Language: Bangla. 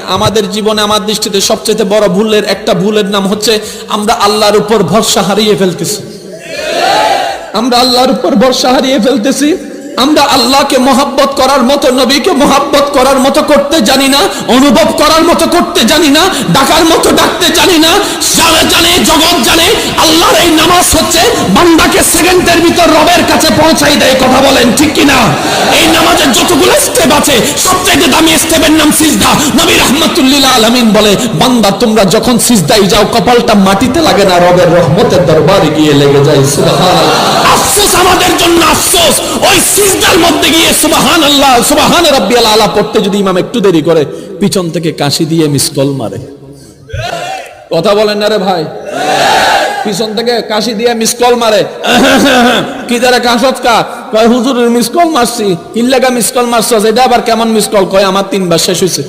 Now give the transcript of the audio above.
আমাদের জীবনে আমার দৃষ্টিতে সবচেয়ে বড় ভুলের একটা ভুলের নাম হচ্ছে আমরা আল্লাহর উপর ভরসা হারিয়ে ফেলতেছি। আমরা আল্লাহর উপর ভরসা হারিয়ে ফেলতেছি। আমরা আল্লাহকে মহব্বত করার মতো, নবীকে মহব্বত করার মতো করতে জানি না, অনুভব করার মতো করতে জানি না, ডাকার মতো ডাকতে জানি না। সারা জানে, জগৎ জানে আল্লাহর এই নামাজ হচ্ছে বান্দাকে সেকেন্ডের ভিতর রবের কাছে পৌঁছাই দেয়। কথা বলেন ঠিক কিনা? এই নামাজের যতগুলো স্টেপ আছে সবচেয়ে দামি স্টেপের নাম সিজদা। নবী রাহমাতুল্লিল আলামিন বলে, বান্দা তোমরা যখন সিজদায় যাও কপালটা মাটিতে লাগে না, রবের রহমতের দরবারে গিয়ে লেগে যায়। সুবহানাল্লাহ। আফসোস আমাদের জন্য, আফসোস ওই সিজদার মধ্যে গিয়ে সুবহানাল্লাহ সুবহান রাব্বিয়াল আলা পড়তে যদি ইমাম একটু দেরি করে পিছন থেকে কাশি দিয়ে মিসকল মারে। কথা বলেন না রে ভাই? পিছন থেকে কাশি দিয়ে মিসকল মারে। কি যারা কাশত কা কয় হুজুরের মিসকল মারছি। কিল্লাগা মিসকল মারছস? এটা আবার কেমন মিসকল? কয় আমার 3 বার শেষ হইছে।